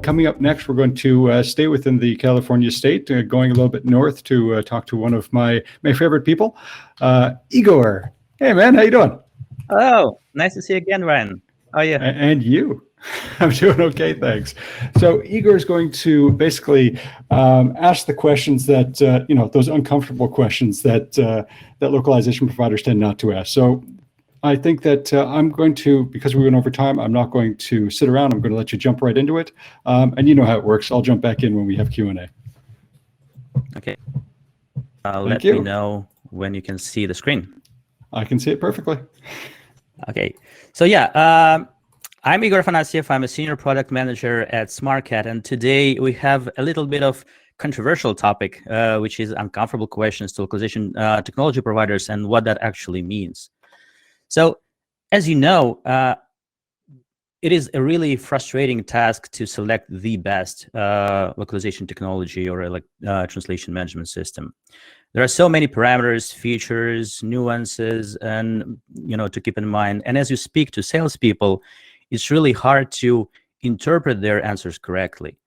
coming up next, we're going to stay within the California state, going a little bit north to talk to one of my favorite people, Igor. Hey, man, how you doing? Hello, nice to see you again, Ryan. How are you? And you. I'm doing okay, thanks. So Igor is going to basically ask the questions that, those uncomfortable questions that that localization providers tend not to ask. So I think that I'm going to, because we went over time, I'm not going to sit around. I'm going to let you jump right into it. And you know how it works. I'll jump back in when we have Q&A. Okay. Let me know when you can see the screen. I can see it perfectly. Okay. So yeah, I'm Igor Afanasyev. I'm a senior product manager at Smartcat. And today we have a little bit of controversial topic, which is uncomfortable questions to localization technology providers and what that actually means. So, as you know, it is a really frustrating task to select the best localization technology or translation management system. There are so many parameters, features, nuances, and to keep in mind. And as you speak to salespeople, it's really hard to interpret their answers correctly.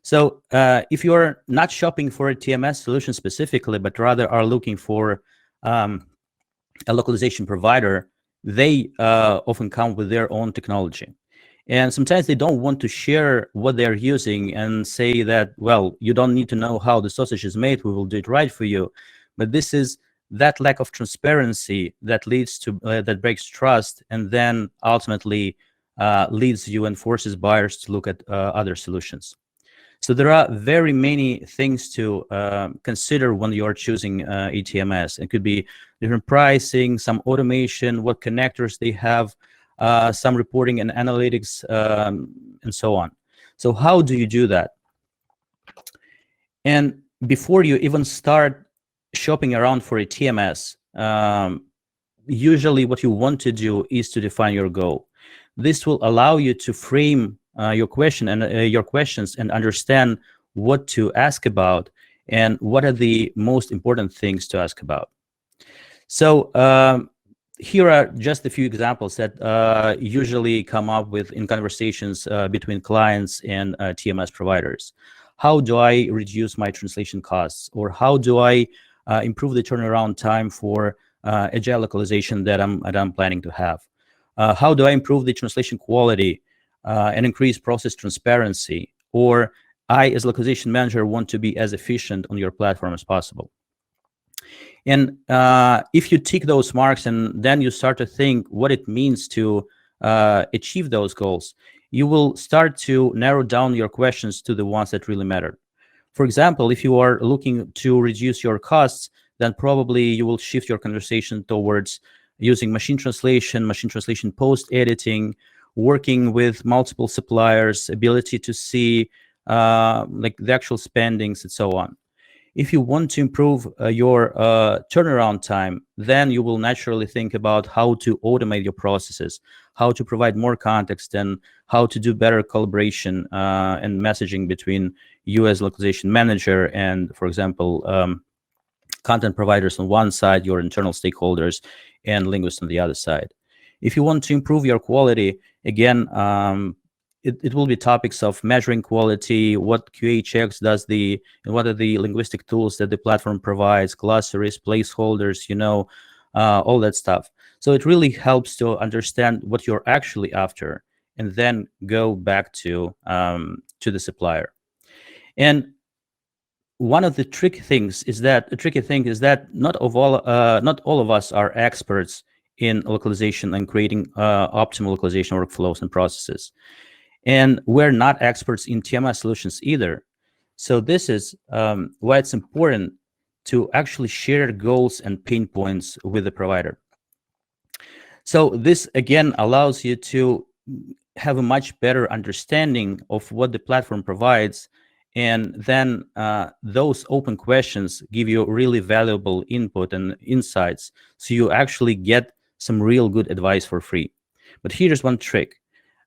So if you're not shopping for a TMS solution specifically, but rather are looking for a localization provider, they often come with their own technology. And sometimes they don't want to share what they're using and say that, well, you don't need to know how the sausage is made, we will do it right for you. But this is that lack of transparency that leads to, that breaks trust, and then ultimately leads you and forces buyers to look at other solutions. So there are very many things to consider when you're choosing ETMS. It could be different pricing, some automation, what connectors they have, some reporting and analytics, and so on. So how do you do that? And before you even start shopping around for a TMS, usually what you want to do is to define your goal. This will allow you to frame your question and your questions and understand what to ask about and what are the most important things to ask about. So here are just a few examples that usually come up with in conversations between clients and TMS providers. How do I reduce my translation costs? Or how do I improve the turnaround time for agile localization that I'm planning to have? How do I improve the translation quality and increase process transparency? Or I, as localization manager, want to be as efficient on your platform as possible. And if you tick those marks and then you start to think what it means to achieve those goals, you will start to narrow down your questions to the ones that really matter. For example, if you are looking to reduce your costs, then probably you will shift your conversation towards using machine translation post-editing, working with multiple suppliers, ability to see like the actual spendings and so on. If you want to improve your turnaround time, then you will naturally think about how to automate your processes, how to provide more context, and how to do better collaboration and messaging between you as localization manager and, for example, content providers on one side, your internal stakeholders, and linguists on the other side. If you want to improve your quality, again, it will be topics of measuring quality, what QA checks does and what are the linguistic tools that the platform provides, glossaries, placeholders, all that stuff. So it really helps to understand what you're actually after, and then go back to the supplier. And one of the tricky things is that not all of us are experts in localization and creating optimal localization workflows and processes. And we're not experts in TMS solutions either. So this is why it's important to actually share goals and pain points with the provider. So this, again, allows you to have a much better understanding of what the platform provides. And then those open questions give you really valuable input and insights. So you actually get some real good advice for free. But here's one trick.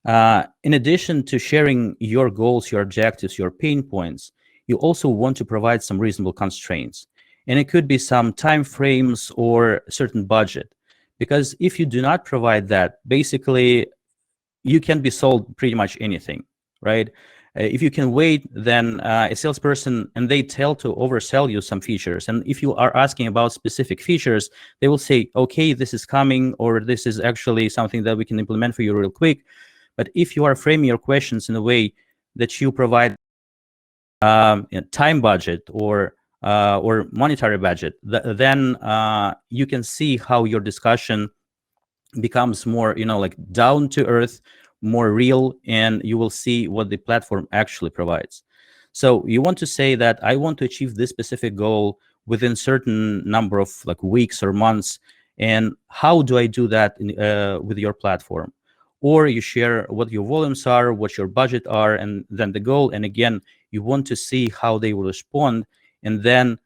In addition to sharing your goals, your objectives, your pain points, you also want to provide some reasonable constraints. And it could be some time frames or a certain budget. Because if you do not provide that, basically, you can be sold pretty much anything, right? If you can wait, then a salesperson, and they tell to oversell you some features. And if you are asking about specific features, they will say, okay, this is coming, or this is actually something that we can implement for you real quick. But if you are framing your questions in a way that you provide time budget or monetary budget, then you can see how your discussion becomes more, like down to earth, more real, and you will see what the platform actually provides. So you want to say that I want to achieve this specific goal within certain number of like weeks or months, and how do I do that with your platform? Or you share what your volumes are, what your budget are, and then the goal. And again, you want to see how they will respond, and then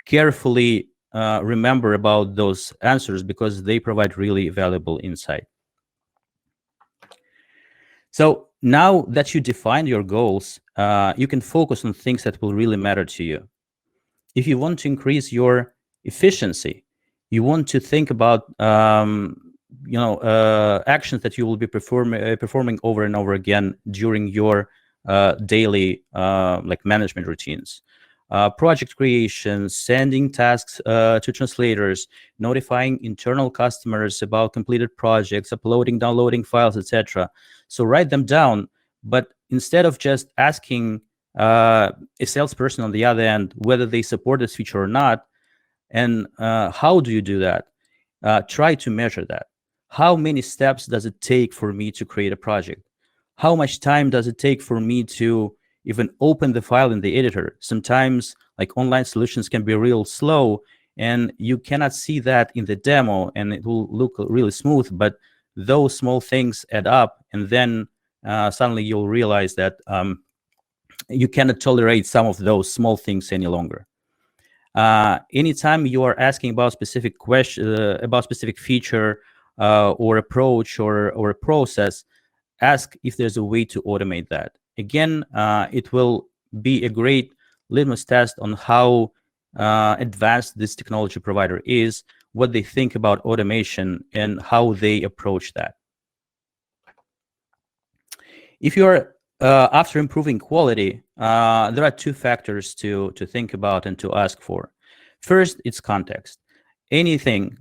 carefully remember about those answers, because they provide really valuable insight. So now that you define your goals, you can focus on things that will really matter to you. If you want to increase your efficiency, you want to think about actions that you will be performing over and over again during your daily like management routines. Project creation, sending tasks to translators, notifying internal customers about completed projects, uploading, downloading files, etc. So write them down, but instead of just asking a salesperson on the other end whether they support this feature or not, and how do you do that? Try to measure that. How many steps does it take for me to create a project? How much time does it take for me to even open the file in the editor? Sometimes like online solutions can be real slow, and you cannot see that in the demo, and it will look really smooth, but those small things add up, and then suddenly you'll realize that you cannot tolerate some of those small things any longer. Anytime you are asking about specific question, about specific feature or approach or a process, ask if there's a way to automate that. Again, it will be a great litmus test on how advanced this technology provider is, what they think about automation, and how they approach that. If you're after improving quality, there are two factors to think about and to ask for. First, it's context. Anything,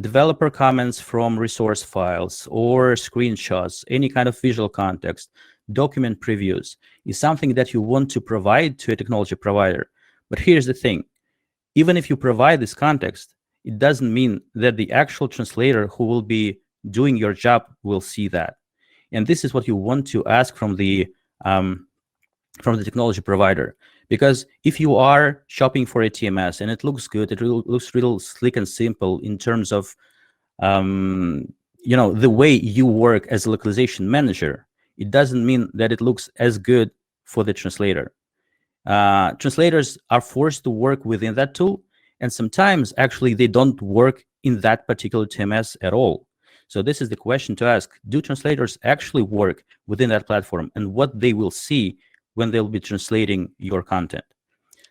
developer comments from resource files or screenshots, any kind of visual context, document previews, is something that you want to provide to a technology provider. But here's the thing. Even if you provide this context, it doesn't mean that the actual translator who will be doing your job will see that. And this is what you want to ask from the technology provider. Because if you are shopping for a TMS and it looks good, it looks real slick and simple in terms of the way you work as a localization manager, it doesn't mean that it looks as good for the translator. Translators are forced to work within that tool, and sometimes actually they don't work in that particular TMS at all. So this is the question to ask. Do translators actually work within that platform, and what they will see when they'll be translating your content?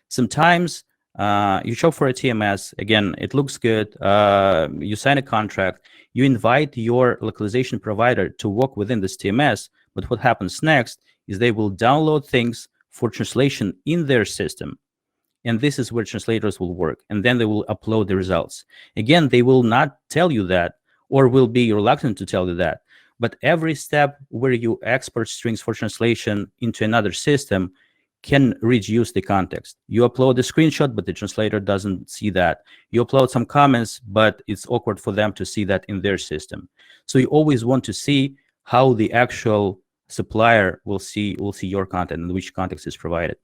Sometimes you shop for a TMS, again, it looks good, you sign a contract, you invite your localization provider to work within this TMS, but what happens next is they will download things for translation in their system. And this is where translators will work, and then they will upload the results. Again, they will not tell you that, or will be reluctant to tell you that. But every step where you export strings for translation into another system can reduce the context. You upload a screenshot, but the translator doesn't see that. You upload some comments, but it's awkward for them to see that in their system. So you always want to see how the actual supplier will see your content and which context is provided.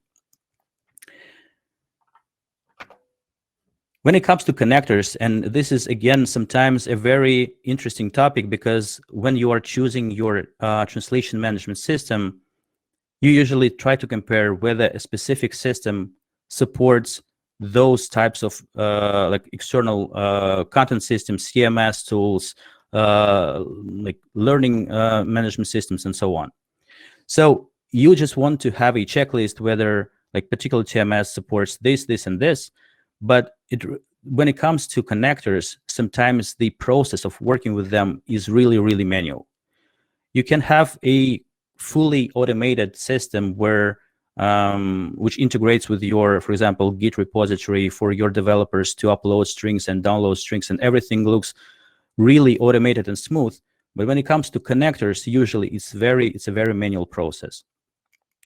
When it comes to connectors, and this is, again, sometimes a very interesting topic, because when you are choosing your translation management system, you usually try to compare whether a specific system supports those types of like external content systems, CMS tools, like learning management systems, and so on. So you just want to have a checklist whether like particular TMS supports this, this, and this. But when it comes to connectors, sometimes the process of working with them is really, really manual. You can have a fully automated system where which integrates with your, for example, Git repository for your developers to upload strings and download strings, and everything looks really automated and smooth. But when it comes to connectors, usually it's a very manual process.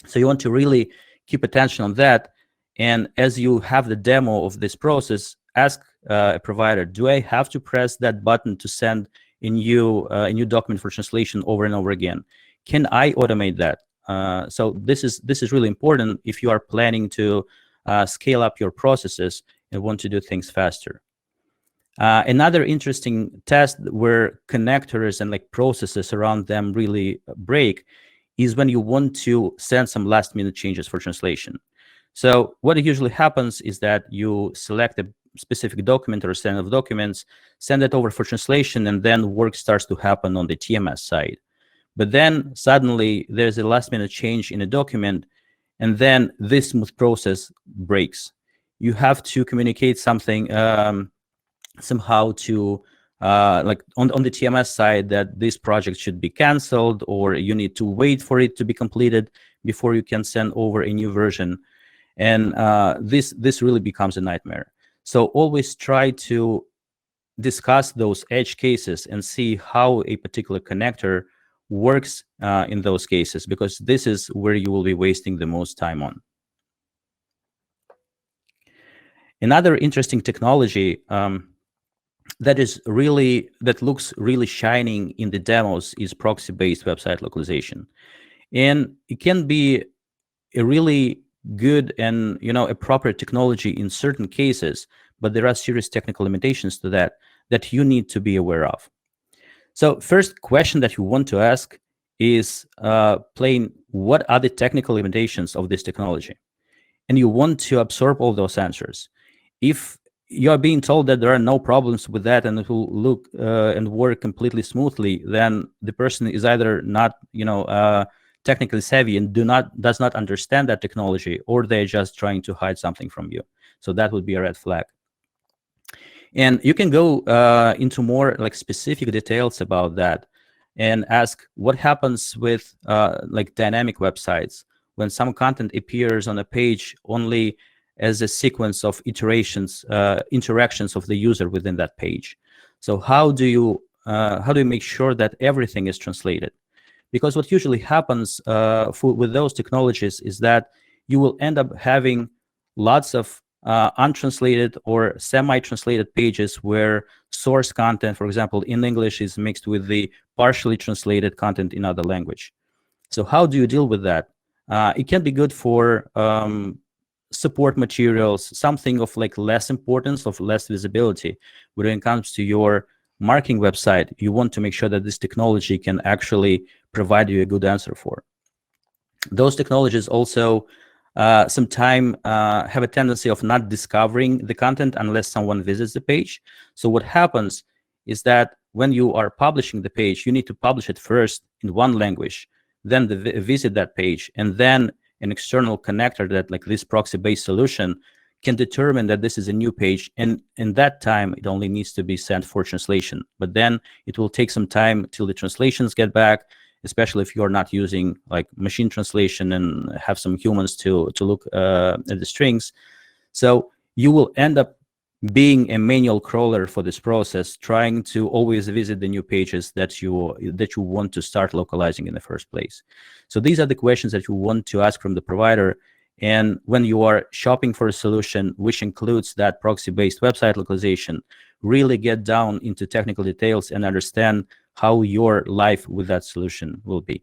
So you want to really keep attention on that. And as you have the demo of this process, ask a provider, do I have to press that button to send a new document for translation over and over again? Can I automate that? So this is really important if you are planning to scale up your processes and want to do things faster. Another interesting test where connectors and like processes around them really break is when you want to send some last minute changes for translation. So what usually happens is that you select a specific document or a set of documents, send it over for translation, and then work starts to happen on the TMS side. But then suddenly there's a last minute change in a document, and then this smooth process breaks. You have to communicate something somehow to like on the TMS side that this project should be canceled, or you need to wait for it to be completed before you can send over a new version. And this really becomes a nightmare. So always try to discuss those edge cases and see how a particular connector works in those cases, because this is where you will be wasting the most time on. Another interesting technology that looks really shining in the demos is proxy-based website localization. And it can be a really good and a proper technology in certain cases, but there are serious technical limitations to that you need to be aware of. So first question that you want to ask is plain, what are the technical limitations of this technology? And you want to absorb all those answers. If you are being told that there are no problems with that and it will look and work completely smoothly, then the person is either not technically savvy and does not understand that technology, or they're just trying to hide something from you. So that would be a red flag. And you can go into more like specific details about that and ask what happens with like dynamic websites when some content appears on a page only as a sequence of interactions of the user within that page. So how do you make sure that everything is translated? Because what usually happens with those technologies is that you will end up having lots of untranslated or semi-translated pages where source content, for example, in English is mixed with the partially translated content in other language. So how do you deal with that? It can be good for support materials, something of like less importance, of less visibility. When it comes to your marketing website, you want to make sure that this technology can actually provide you a good answer for. Those technologies also sometimes have a tendency of not discovering the content unless someone visits the page. So what happens is that when you are publishing the page, you need to publish it first in one language, then visit that page, and then an external connector that like this proxy-based solution can determine that this is a new page, and in that time it only needs to be sent for translation. But then it will take some time till the translations get back, especially if you're not using like machine translation and have some humans to look at the strings. So you will end up being a manual crawler for this process, trying to always visit the new pages that you want to start localizing in the first place. So these are the questions that you want to ask from the provider. And when you are shopping for a solution which includes that proxy-based website localization, really get down into technical details and understand how your life with that solution will be.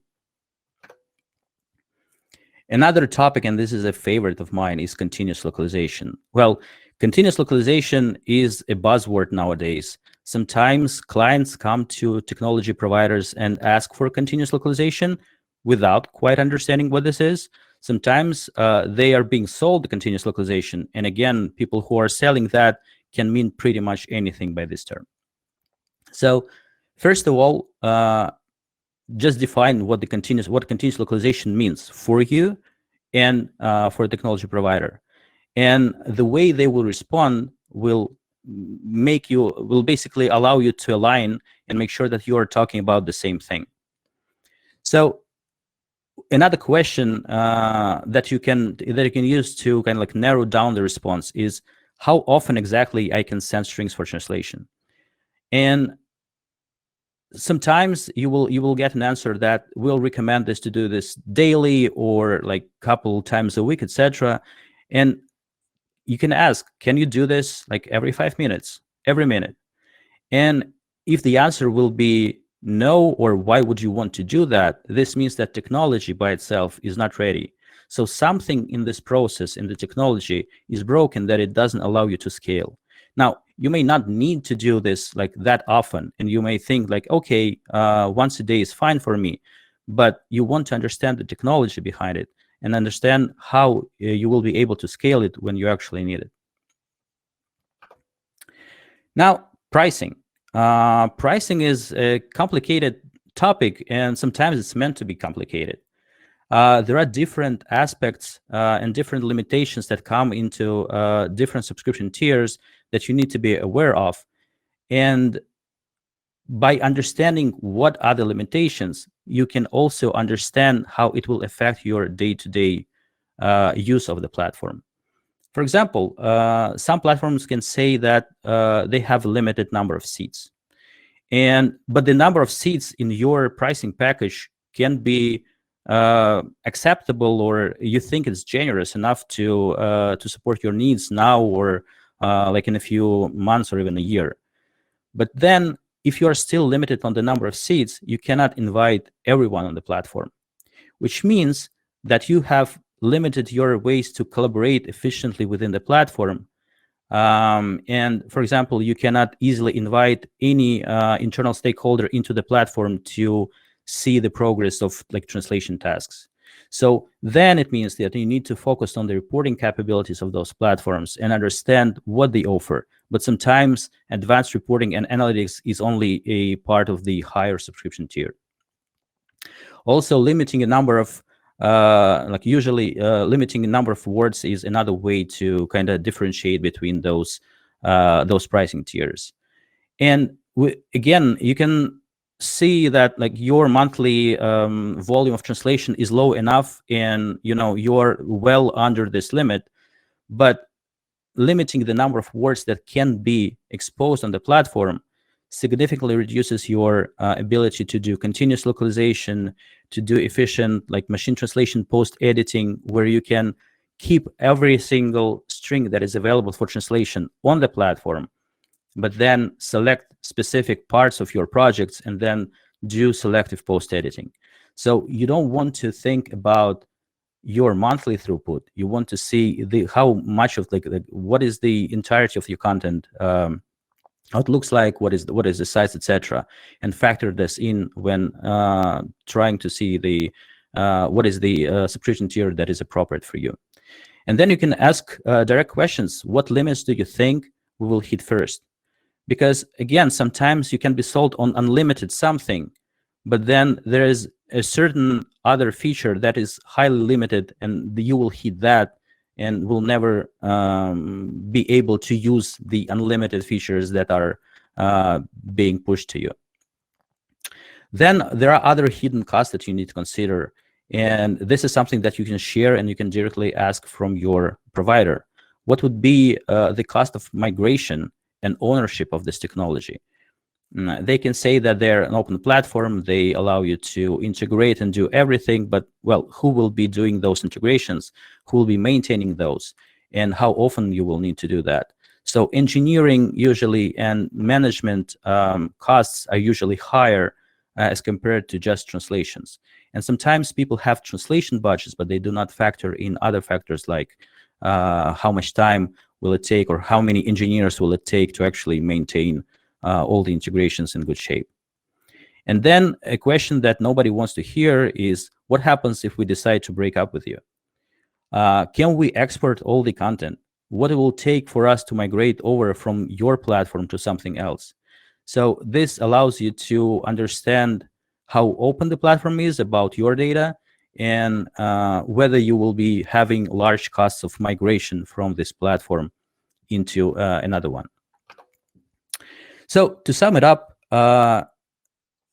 Another topic, and this is a favorite of mine, is continuous localization. Well, continuous localization is a buzzword nowadays. Sometimes clients come to technology providers and ask for continuous localization without quite understanding what this is. Sometimes they are being sold continuous localization. And again, people who are selling that can mean pretty much anything by this term. So first of all, just define what continuous localization means for you and for a technology provider. And the way they will respond will basically allow you to align and make sure that you are talking about the same thing. So Another question that you can use to kind of like narrow down the response is how often exactly I can send strings for translation. And sometimes you will get an answer that will recommend this to do this daily or like couple times a week, etc. And you can ask, can you do this like every 5 minutes, every minute? And if the answer will be no, or why would you want to do that, this means that technology by itself is not ready. So something in this process, in the technology, is broken, that it doesn't allow you to scale. Now, you may not need to do this like that often, and you may think like, okay, once a day is fine for me, but you want to understand the technology behind it and understand how you will be able to scale it when you actually need it. Now, pricing. Pricing is a complicated topic, and sometimes it's meant to be complicated. There are different aspects and different limitations that come into different subscription tiers that you need to be aware of. And by understanding what are the limitations, you can also understand how it will affect your day-to-day use of the platform. For example, some platforms can say that they have a limited number of seats. But the number of seats in your pricing package can be acceptable, or you think it's generous enough to support your needs now, or like in a few months or even a year. But then if you are still limited on the number of seats, you cannot invite everyone on the platform, which means that you have limited your ways to collaborate efficiently within the platform. And for example, you cannot easily invite any internal stakeholder into the platform to see the progress of like translation tasks. So then it means that you need to focus on the reporting capabilities of those platforms and understand what they offer. But sometimes advanced reporting and analytics is only a part of the higher subscription tier. Also, limiting a number of limiting a number of words is another way to kind of differentiate between those pricing tiers. And again, you can see that like your monthly volume of translation is low enough, and you're well under this limit, but limiting the number of words that can be exposed on the platform significantly reduces your ability to do continuous localization, to do efficient like machine translation post editing, where you can keep every single string that is available for translation on the platform, but then select specific parts of your projects and then do selective post editing. So you don't want to think about your monthly throughput. You want to see how much of what is the entirety of your content, how it looks like, what is the size, etc., and factor this in when trying to see what is the subscription tier that is appropriate for you. And then you can ask direct questions. What limits do you think we will hit first? Because again, sometimes you can be sold on unlimited something, but then there is a certain other feature that is highly limited, and you will hit that and will never be able to use the unlimited features that are being pushed to you. Then there are other hidden costs that you need to consider. And this is something that you can share and you can directly ask from your provider. What would be the cost of migration and ownership of this technology? They can say that they're an open platform, they allow you to integrate and do everything, but well, who will be doing those integrations? Who will be maintaining those? And how often you will need to do that? So engineering usually and management costs are usually higher as compared to just translations. And sometimes people have translation budgets, but they do not factor in other factors like how much time will it take, or how many engineers will it take to actually maintain all the integrations in good shape. And then a question that nobody wants to hear is, what happens if we decide to break up with you? Can we export all the content? What it will take for us to migrate over from your platform to something else? So this allows you to understand how open the platform is about your data, and whether you will be having large costs of migration from this platform into another one. So to sum it up,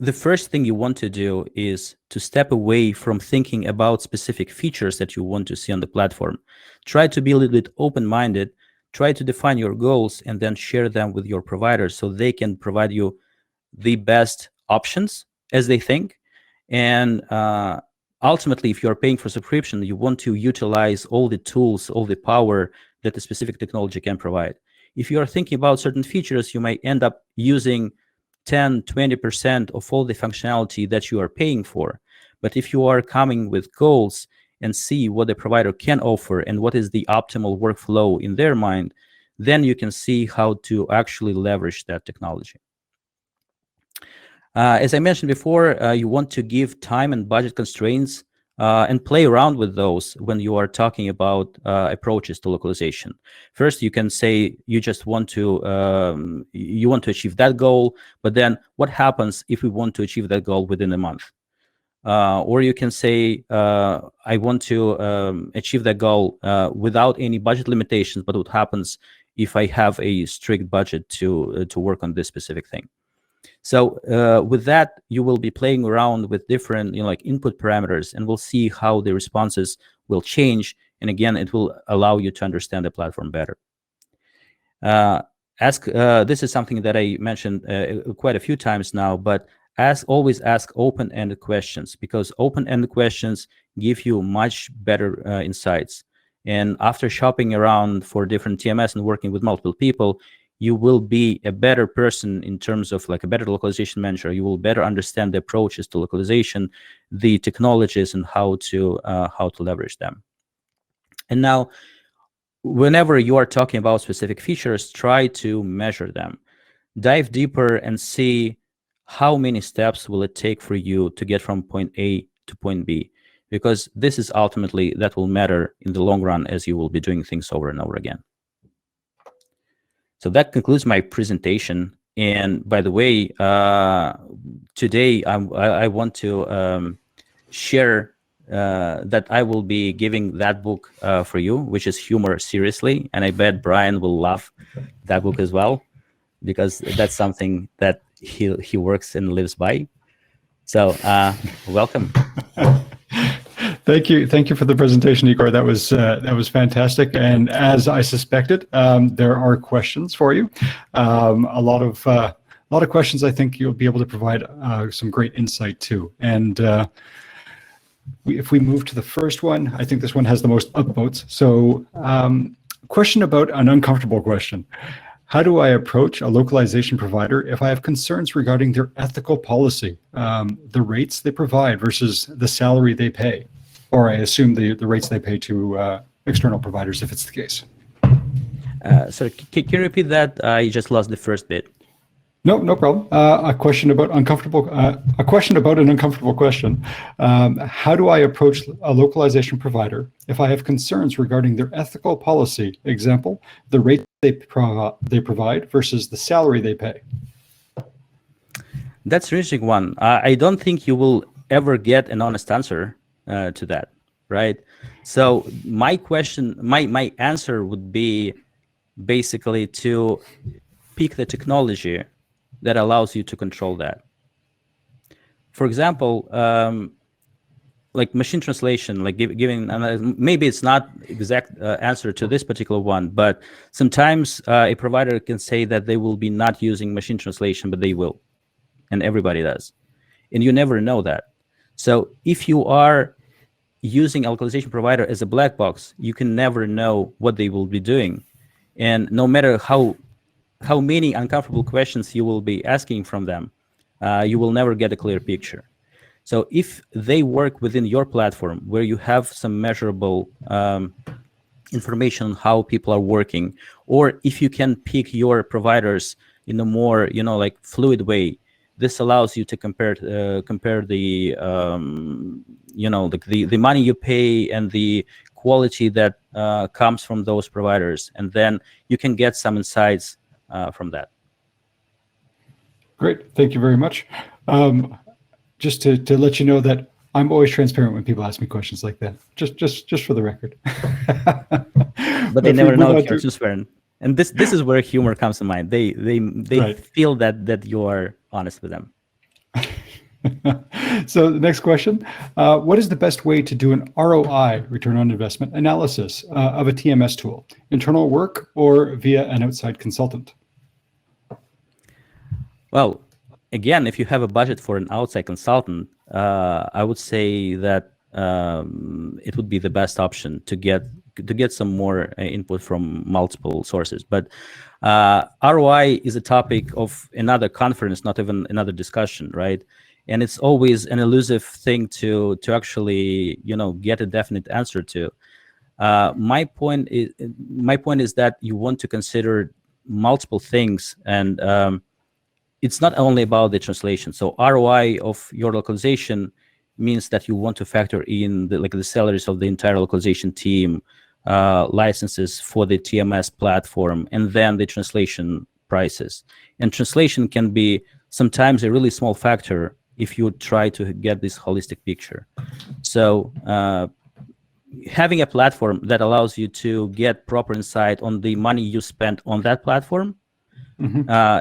the first thing you want to do is to step away from thinking about specific features that you want to see on the platform. Try to be a little bit open-minded, try to define your goals, and then share them with your providers so they can provide you the best options as they think. And ultimately, if you're paying for subscription, you want to utilize all the tools, all the power that the specific technology can provide. If you are thinking about certain features, you may end up using 10, 20% of all the functionality that you are paying for. But if you are coming with goals and see what the provider can offer and what is the optimal workflow in their mind, then you can see how to actually leverage that technology. As I mentioned before, you want to give time and budget constraints and play around with those when you are talking about approaches to localization. First, you can say you just want to achieve that goal, but then what happens if we want to achieve that goal within a month? Or you can say, I want to achieve that goal without any budget limitations, but what happens if I have a strict budget to work on this specific thing? So with that, you will be playing around with different, like input parameters, and we'll see how the responses will change. And again, it will allow you to understand the platform better. This is something that I mentioned quite a few times now, but always ask open-ended questions, because open-ended questions give you much better insights. And after shopping around for different TMS and working with multiple people, you will be a better person in terms of like a better localization manager. You will better understand the approaches to localization, the technologies, and how to leverage them. And now, whenever you are talking about specific features, try to measure them. Dive deeper and see how many steps will it take for you to get from point A to point B, because this is ultimately that will matter in the long run as you will be doing things over and over again. So that concludes my presentation. And by the way, today I want to share that I will be giving that book for you, which is Humor Seriously. And I bet Brian will love that book as well, because that's something that he works and lives by. So welcome. Thank you for the presentation, Igor. That was fantastic. And as I suspected, there are questions for you. A lot of questions. I think you'll be able to provide some great insight too. And if we move to the first one, I think this one has the most upvotes. So, question about an uncomfortable question. How do I approach a localization provider if I have concerns regarding their ethical policy, the rates they provide versus the salary they pay? Or I assume the rates they pay to external providers, if it's the case. Sorry, can you repeat that? I just lost the first bit. No problem. A question about an uncomfortable question. How do I approach a localization provider if I have concerns regarding their ethical policy? Example, the rate they provide versus the salary they pay. That's an interesting one. I don't think you will ever get an honest answer to that, right? So my answer would be basically to pick the technology that allows you to control that. For example, like machine translation, like giving, maybe it's not exact answer to this particular one, but sometimes a provider can say that they will be not using machine translation, but they will, and everybody does. And you never know that. So if you are using a localization provider as a black box, you can never know what they will be doing. And no matter how many uncomfortable questions you will be asking from them, you will never get a clear picture. So if they work within your platform where you have some measurable information on how people are working, or if you can pick your providers in a more, like fluid way, this allows you to compare the the money you pay and the quality that comes from those providers, and then you can get some insights from that. Great, thank you very much. Just to let you know that I'm always transparent when people ask me questions like that. Just for the record. But they never know if you're transparent. And this is where humor comes to mind. They right. Feel that you are honest with them. So the next question, what is the best way to do an ROI, return on investment analysis of a TMS tool? Internal work or via an outside consultant? Well, again, if you have a budget for an outside consultant, I would say that it would be the best option to get some more input from multiple sources. But ROI is a topic of another conference, not even another discussion, right? And it's always an elusive thing to actually get a definite answer to. My point is that you want to consider multiple things, and it's not only about the translation. So ROI of your localization means that you want to factor in the salaries of the entire localization team, licenses for the TMS platform, and then the translation prices. And translation can be sometimes a really small factor if you try to get this holistic picture. So having a platform that allows you to get proper insight on the money you spent on that platform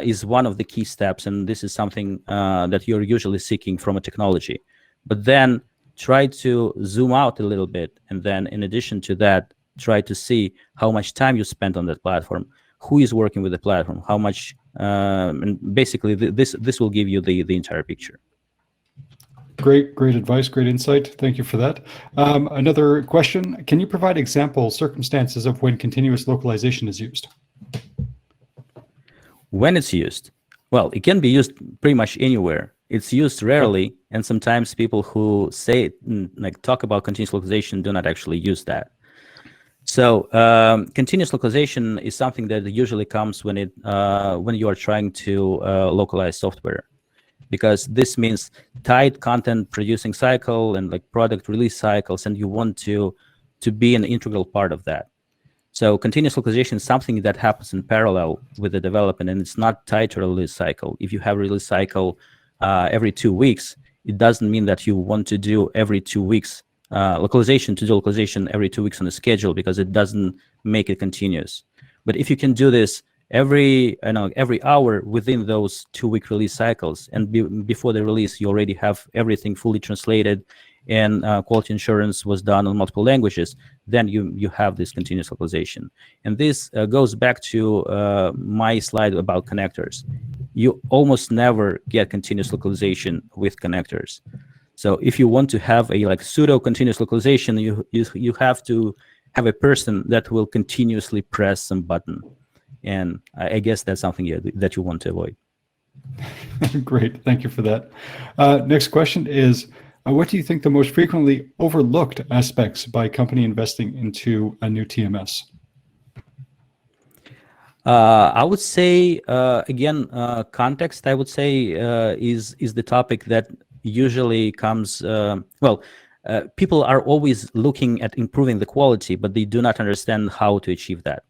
is one of the key steps, and this is something that you're usually seeking from a technology. But then try to zoom out a little bit, and then in addition to that, try to see how much time you spent on that platform, who is working with the platform, how much, and basically this will give you the entire picture. Great advice, great insight. Thank you for that. Another question, can you provide examples, circumstances of when continuous localization is used? When it's used, well, it can be used pretty much anywhere. It's used rarely, and sometimes people who say, talk about continuous localization do not actually use that. So continuous localization is something that usually comes when you are trying to localize software, because this means tight content producing cycle and product release cycles, and you want to be an integral part of that. So continuous localization is something that happens in parallel with the development, and it's not tied to a release cycle. If you have a release cycle every 2 weeks, it doesn't mean that you want to do every 2 weeks localization every 2 weeks on a schedule, because it doesn't make it continuous. But if you can do this every hour within those 2-week release cycles, and before the release you already have everything fully translated, and quality assurance was done on multiple languages, then you have this continuous localization. And this goes back to my slide about connectors. You almost never get continuous localization with connectors. So if you want to have a pseudo continuous localization, you have to have a person that will continuously press some button, and I guess that's something that you want to avoid. Great, thank you for that. Next question is, what do you think the most frequently overlooked aspects by a company investing into a new TMS? I would say, again, context, I would say, is the topic that usually comes, people are always looking at improving the quality, but they do not understand how to achieve that,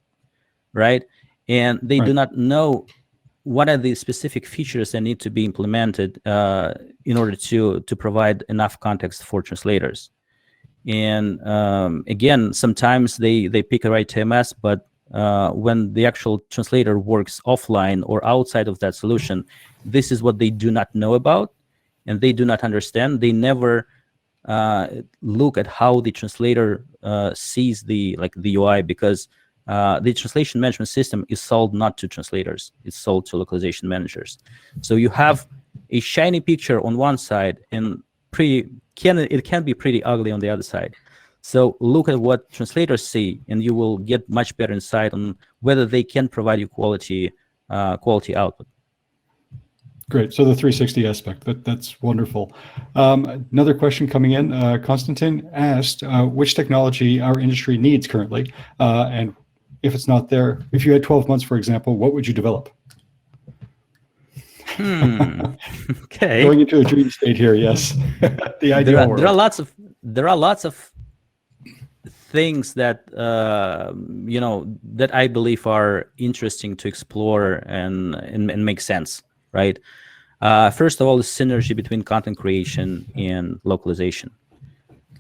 right? And they do not know what are the specific features that need to be implemented in order to provide enough context for translators. And again, sometimes they pick a right TMS, but when the actual translator works offline or outside of that solution, this is what they do not know about, and they do not understand. They never look at how the translator sees the UI, because the translation management system is sold not to translators, it's sold to localization managers. So you have a shiny picture on one side, and it can be pretty ugly on the other side. So look at what translators see, and you will get much better insight on whether they can provide you quality output. Great. So the 360 aspect, that's wonderful. Another question coming in, Konstantin asked which technology our industry needs currently, and if it's not there, if you had 12 months, for example, what would you develop? Okay. Going into a dream state here, yes. The ideal world. There are lots of things that that I believe are interesting to explore and make sense, right? First of all, the synergy between content creation and localization.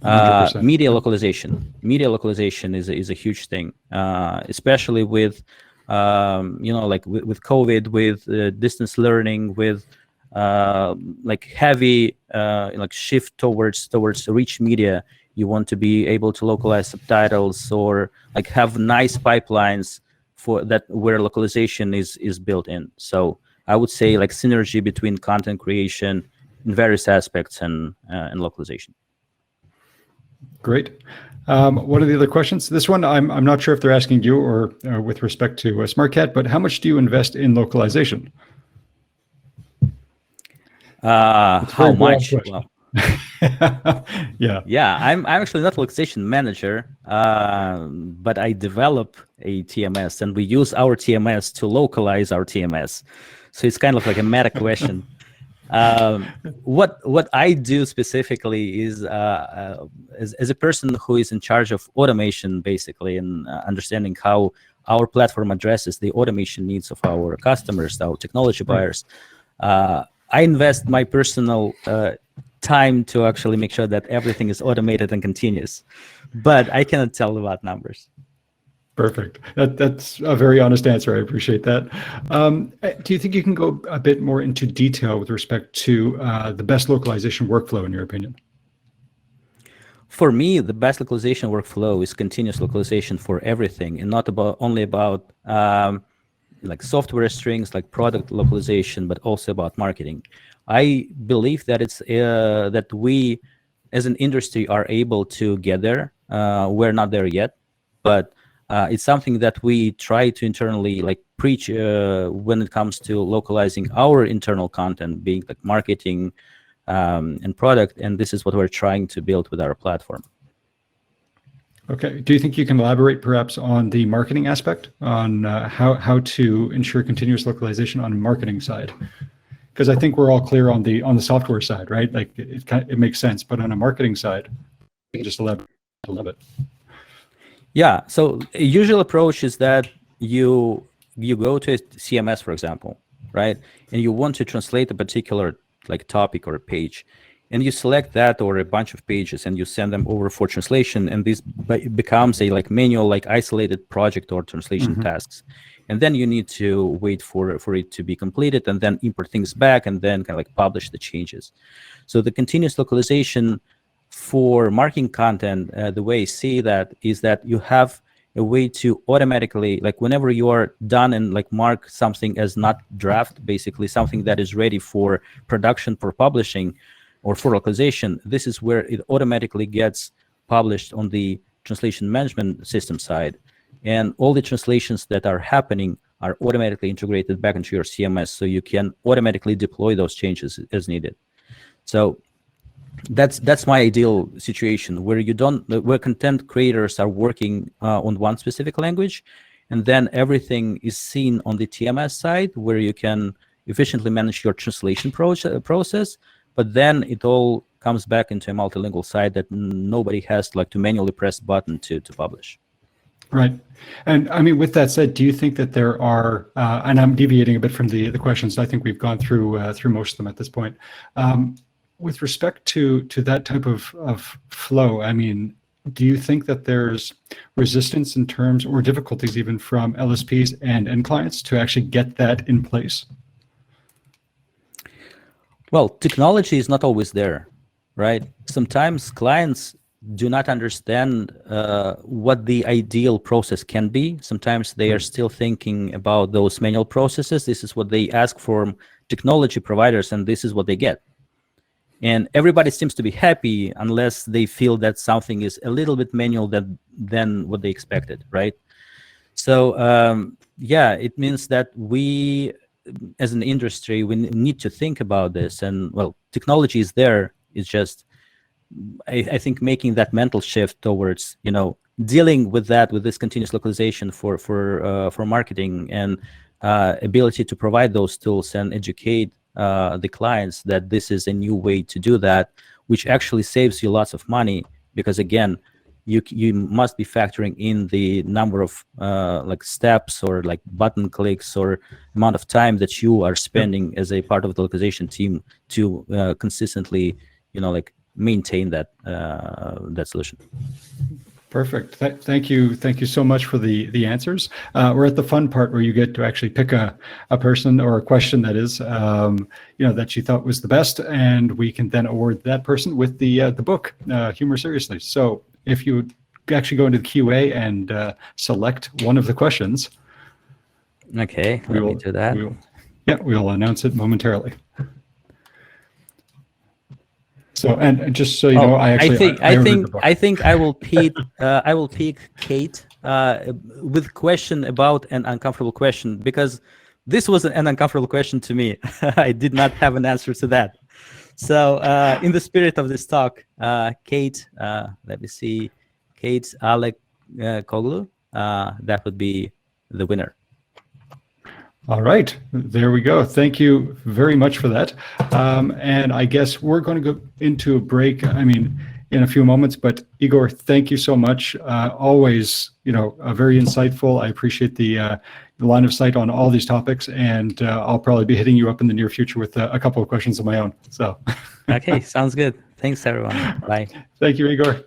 100%. Media localization is a huge thing, especially with with COVID, with distance learning, with like heavy like shift towards rich media, you want to be able to localize subtitles or like have nice pipelines for that where localization is built in. So I would say like synergy between content creation in various aspects and localization. Great. What are the other questions? This one, I'm not sure if they're asking you or with respect to Smartcat, but how much do you invest in localization? How much? Well, yeah. I'm actually not a localization manager, but I develop a TMS, and we use our TMS to localize our TMS. So it's kind of like a meta question. What I do specifically is as a person who is in charge of automation, basically, and understanding how our platform addresses the automation needs of our customers, our technology buyers. I invest my personal time to actually make sure that everything is automated and continuous, but I cannot tell about numbers. Perfect. That's a very honest answer. I appreciate that. Do you think you can go a bit more into detail with respect to the best localization workflow, in your opinion? For me, the best localization workflow is continuous localization for everything, and not only about like software strings, like product localization, but also about marketing. I believe that it's that we, as an industry, are able to get there. We're not there yet, but it's something that we try to internally like preach when it comes to localizing our internal content, being like marketing and product, and this is what we're trying to build with our platform. Okay. Do you think you can elaborate perhaps on the marketing aspect, on how to ensure continuous localization on the marketing side? Because I think we're all clear on the software side, right? Like it makes sense, but on a marketing side, you can just elaborate a little bit. Yeah. So a usual approach is that you go to a CMS, for example, right? And you want to translate a particular like topic or a page, and you select that or a bunch of pages and you send them over for translation, and this becomes a like manual, like isolated project or translation tasks. And then you need to wait for it to be completed and then import things back and then kind of like publish the changes. So the continuous localization for marketing content, the way I see that is that you have a way to automatically, like whenever you are done and like mark something as not draft, basically something that is ready for production, for publishing, or for localization, this is where it automatically gets published on the translation management system side. And all the translations that are happening are automatically integrated back into your CMS, so you can automatically deploy those changes as needed. So that's my ideal situation, where where content creators are working on one specific language, and then everything is seen on the TMS side, where you can efficiently manage your translation process, but then it all comes back into a multilingual site that nobody has like to manually press button to publish. Right. And I mean, with that said, do you think that there are, and I'm deviating a bit from the questions, I think we've gone through most of them at this point. With respect to that type of flow, I mean, do you think that there's resistance in terms or difficulties even from LSPs and end clients to actually get that in place? Well, technology is not always there, right? Sometimes clients do not understand what the ideal process can be. Sometimes they are still thinking about those manual processes. This is what they ask from technology providers, and this is what they get. And everybody seems to be happy unless they feel that something is a little bit manual than what they expected, right? So yeah, it means that we, as an industry, we need to think about this. And well, technology is there. It's just, I think, making that mental shift towards, you know, dealing with that, with this continuous localization for marketing, and ability to provide those tools and educate the clients that this is a new way to do that, which actually saves you lots of money, because again, you must be factoring in the number of like steps or like button clicks or amount of time that you are spending as a part of the localization team to consistently, you know, like maintain that that solution. Perfect. Thank you. Thank you so much for the answers. We're at the fun part where you get to actually pick a person or a question that is, that you thought was the best, and we can then award that person with the book, Humor Seriously. So if you would actually go into the QA and select one of the questions. Okay, let me do that. We'll announce it momentarily. So, and just so you know, I think I will pick Kate with question about an uncomfortable question, because this was an uncomfortable question to me. I did not have an answer to that. So in the spirit of this talk, Kate, let me see, Kate Alec Koglu, that would be the winner. All right, there we go. Thank you very much for that. And I guess we're going to go into a break, in a few moments, but Igor, thank you so much. Always, very insightful. I appreciate the line of sight on all these topics, and I'll probably be hitting you up in the near future with a couple of questions of my own. So. Okay, sounds good. Thanks, everyone. Bye. Thank you, Igor.